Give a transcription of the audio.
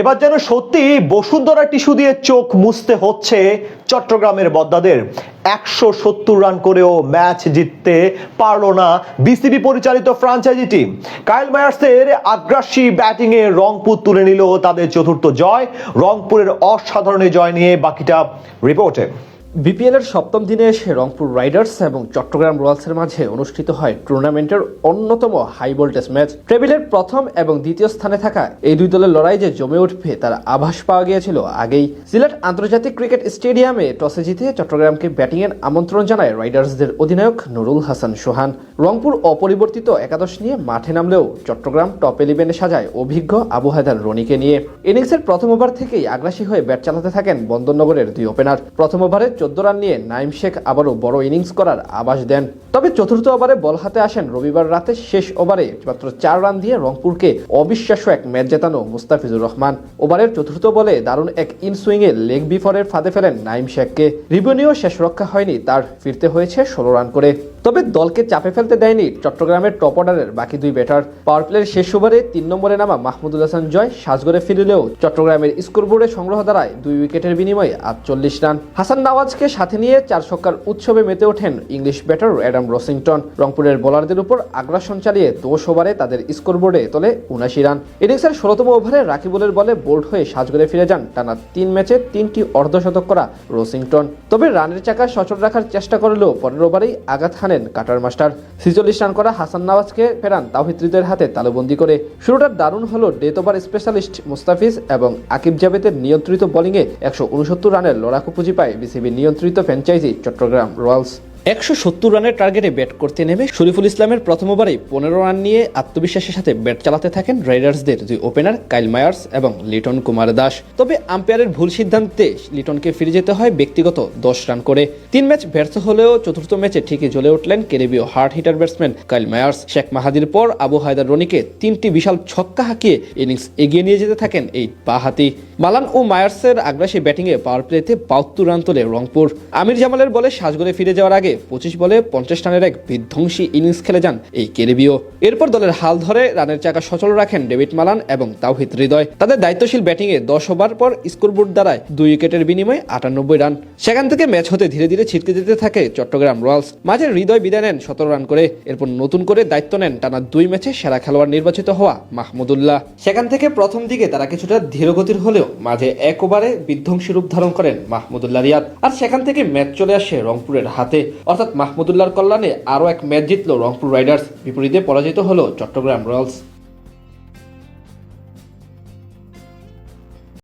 এবার যেন সত্যি বসুন্ধরা টিস্যু দিয়ে চোখ মুছতে হচ্ছে চট্টগ্রামের বদ্দাদের। 170 রান করেও ম্যাচ জিততে পারল না বিসিবি পরিচালিত ফ্র্যাঞ্চাইজি টিম। কাইল মায়ার্সের আগ্রাসী ব্যাটিংয়ে রংপুর তুলে নিল তাদের চতুর্থ জয়। রংপুরের অসাধারণ জয় নিয়ে বাকিটা রিপোর্টে। বিপিএল এর সপ্তম দিনে এসে রংপুর রাইডার্স এবং চট্টগ্রাম রয়্যালসের মাঝে অনুষ্ঠিত হয় টুর্নামেন্টের অন্যতম হাই ভোল্টেজ ম্যাচ। টেবিলের প্রথম এবং দ্বিতীয় স্থানে থাকা এই দুই দলের লড়াই যে জমে উঠবে তার আভাস পাওয়া গিয়েছিল আগেই। সিলেট আন্তর্জাতিক ক্রিকেট স্টেডিয়ামে টসে জিতে চট্টগ্রামকে ব্যাটিংয়ের আমন্ত্রণ জানায় রাইডার্সদের অধিনায়ক নুরুল হাসান সোহান। রংপুর অপরিবর্তিত একাদশ নিয়ে মাঠে নামলেও চট্টগ্রাম টপ 11-এ সাজায় অভিজ্ঞ আবু হায়দার রনিকে নিয়ে। ইনিংসের প্রথম ওভার থেকেই আগ্রাসী হয়ে ব্যাট চালাতে থাকেন বন্দরনগরের দুই ওপেনার। প্রথম ওভারে 14 রান নিয়ে নাইম শেখ আবারও বড় ইনিংস করার আভাস দেন। তবে চতুর্থ ওভারে বল হাতে আসেন রবিবার রাতে শেষ ওভারে মাত্র 4 রান দিয়ে রংপুরকে অবিশ্বাস্য এক ম্যাচ জেতানো মুস্তাফিজুর রহমান। ওভারের চতুর্থ বলে দারুণ এক ইনসুইংয়ে লেগ বিফোরের ফাঁদে ফেলেন নাইম শেখকে। রিবনিও শেষ রক্ষা হয়নি, তার ফিরতে হয়েছে 16 রান করে। তবে দলকে চাপে ফেলতে দেয়নি চট্টগ্রামের টপ অর্ডারের বাকি দুই ব্যাটার। পাওয়ার প্লের শেষ ওভারে 3 নম্বরে নামা মাহমুদুল হাসান জয় সাজগড়ে ফিরলেও চট্টগ্রামের স্কোরবোর্ডে সংগ্রহ দ্বারায় 2 উইকেটের বিনিময়ে 48 রান। হাসান নওয়াজকে সাথে নিয়ে 4 ছক্কার উৎসবে মেতে ওঠেন ইংলিশ ব্যাটার অ্যাডাম রসিংটন। রংপুরের বোলারদের উপর আগ্রাসন চালিয়ে 10 ওভারে তাদের স্কোরবোর্ডে তোলে 79 রান। ইনিংসের 16তম ওভারে রাকিবুলের বলে বোল্ড হয়ে সাজগড়ে ফিরে যান টানা 3 ম্যাচে 3টি অর্ধশতক করা রসিংটন। তবে রানের চাকা সচল রাখার চেষ্টা করলেও 15 ওভারেই আঘাত হানেন কাটার মাস্টার। 46 রান করা হাসান নওয়াজকে ফেরান তাওহিদ হৃদয়ের হাতে তালুবন্দি করে। শুরুটা দারুণ হলো ডেথ ওভার স্পেশালিস্ট মুস্তাফিজ এবং আকিব জাভেদের নিয়ন্ত্রিত বোলিংয়ে 169 রানের লড়াকু পুঁজি পায় বিসিবি নিয়ন্ত্রিত ফ্র্যাঞ্চাইজি চট্টগ্রাম রয়্যালস। 170 রানের টার্গেটে ব্যাট করতে নেমে শরীফুল ইসলামের প্রথম ওভারেই 15 রান নিয়ে আত্মবিশ্বাসের সাথে ব্যাট চালাতে থাকেন রাইডার্সদের দুই ওপেনার কাইল মায়ার্স এবং লিটন কুমার দাস। তবে আম্পায়ারের ভুল সিদ্ধান্তে লিটনকে ফিরে যেতে হয় ব্যক্তিগত 10 রান করে। 3 ম্যাচ ব্যর্থ হলেও চতুর্থ ম্যাচে ঠিকই জ্বলে উঠলেন ক্যারিবীয় hard hitter batsman Kyle Mayers. Sheikh মাহাদির পর আবু হায়দার রনিকে 3টি বিশাল ছক্কা হাঁকিয়ে ইনিংস এগিয়ে নিয়ে যেতে থাকেন এই বাঁহাতি। মালান ও মায়ার্সের আগ্রাসী ব্যাটিংয়ে পাওয়ার প্লেতে 72 রান তোলে রংপুর। আমির জামালের বলে সাজগড়ে ফিরে যাওয়ার আগে 25 বলে 50 রানের এক বিধ্বংসী ইনিংস খেলে যান এই ক্যারিবীয়। এরপর দলের হাল ধরে রানের চাকা সচল রাখেন ডেভিড মালান এবং তাওহিদ হৃদয়। তাদের দায়িত্বশীল ব্যাটিংয়ে 10 ওভার পর স্কোরবোর্ড দ্বারায় 2 উইকেটের বিনিময়ে 98 রান। সেখান থেকে ম্যাচ হতে ধীরে ধীরে ছিটকে যেতে থাকে চট্টগ্রাম রয়্যালস। মাঝে হৃদয় বিদায় নেন 17 রান করে। এরপর নতুন করে দায়িত্ব নেন টানা 2 ম্যাচে সেরা খেলোয়াড় নির্বাচিত হওয়া মাহমুদুল্লাহ। সেখান থেকে প্রথম দিকে তারা কিছুটা ধীরগতির হলেও মাঝে এক ওভারে বিধ্বংসী রূপ ধারণ করেন মাহমুদুল্লাহ রিয়াদ। আর সেখান থেকে ম্যাচ চলে আসে রংপুরের হাতে, অর্থাৎ মাহমুদুল্লাহর কল্যাণে আরও এক ম্যাচ জিতল রংপুর রাইডার্স। বিপরীতে পরাজিত হলো চট্টগ্রাম রয়্যালস।